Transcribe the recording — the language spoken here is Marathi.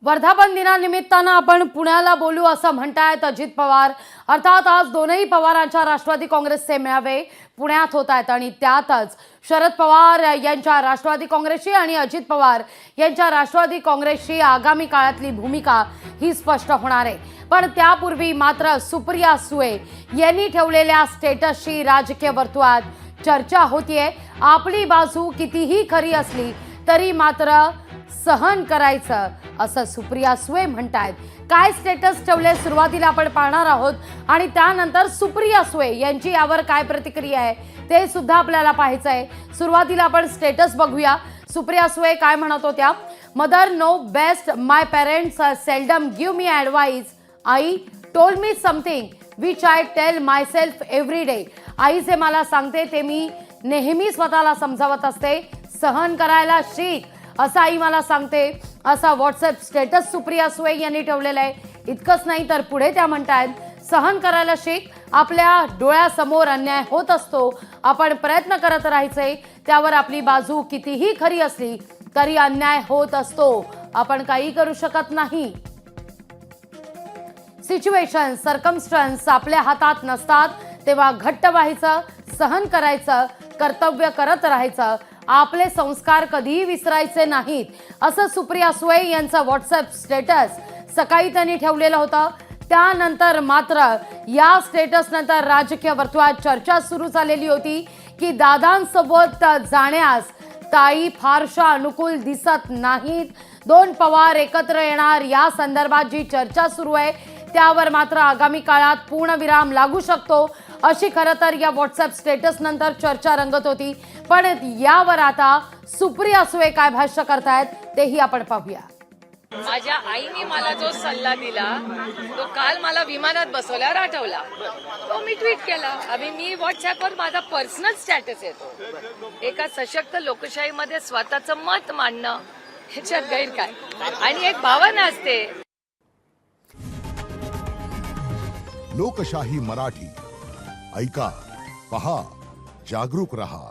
वर्धापन दिनानिमित्तानं आपण पुण्याला बोलू असं म्हणतायत अजित पवार। अर्थात आज दोनही पवारांच्या राष्ट्रवादी काँग्रेसचे मेळावे पुण्यात होत आहेत आणि त्यातच शरद पवार यांच्या राष्ट्रवादी काँग्रेसची आणि अजित पवार यांच्या राष्ट्रवादी काँग्रेसची आगामी काळातली भूमिका ही स्पष्ट होणार आहे। पण त्यापूर्वी मात्र सुप्रिया सुळे यांनी ठेवलेल्या स्टेटसची राजकीय वर्तुळात चर्चा होतीये। आपली बाजू कितीही खरी असली तरी मात्र सहन करायचं असं सुप्रिया सुळे म्हणतायत। काय स्टेटस ठेवले सुरुवातीला आपण पाहणार आहोत आणि त्यानंतर सुप्रिया सुळे यांची यावर काय प्रतिक्रिया आहे ते सुद्धा आपल्याला पाहायचं आहे। सुरुवातीला आपण स्टेटस बघूया। सुप्रिया सुळे काय म्हणत होत्या? Mother know best, my parents seldom give me advice, आई told me something which I tell myself every day. आई जे मला सांगते ते मी नेहमी स्वतःला समजावत असते। सहन करायला शिक असं आई मला सांगते, असा व्हॉट्सअप स्टेटस सुप्रिया सुळे यांनी ठेवलेला आहे। इतकंच नाही तर पुढे त्या म्हणतात, सहन करायला शिक, आपल्या डोळ्यासमोर अन्याय होत असतो, आपण प्रयत्न करत राहायचे, त्यावर आपली बाजू कितीही खरी असली तरी अन्याय होत असतो, आपण काही करू शकत नाही। सिच्युएशन सर्कमस्टन्स आपल्या हातात नसतात तेव्हा घट्ट व्हायचं, सहन करायचं, कर्तव्य करत राहायचं, आपले संस्कार कधीही विसरायचे नाहीत असं सुप्रिया सुळे यांचं व्हॉट्सअप स्टेटस सकाळी त्यांनी ठेवलेलं होतं। त्यानंतर मात्र या स्टेटस नंतर राजकीय वर्तुळात चर्चा सुरू झालेली होती की दादांसोबत जाण्यास ताई फारशा अनुकूल दिसत नाहीत। दोन पवार एकत्र येणार या संदर्भात जी चर्चा सुरू आहे त्यावर मात्र आगामी काळात पूर्णविराम लागू शकतो अशी खरं तर या व्हॉट्सअप स्टेटस नंतर चर्चा रंगत होती। पण यावर आता सुप्रिया सुळे काय भाष्य करतायत तेही आपण पाहूया। माझ्या आईने मला जो सल्ला दिला तो काल मला विमानात बसवल्यावर आठवला, तो मी ट्विट केला। अभि मी व्हॉट्सअपवर माझा पर्सनल स्टेटस येतो। एका सशक्त लोकशाहीमध्ये स्वतःचं मत मांडणं ह्याच्यात गैर काय, आणि एक भावना असते। लोकशाही मराठी ऐका, पहा, जागरूक रहा।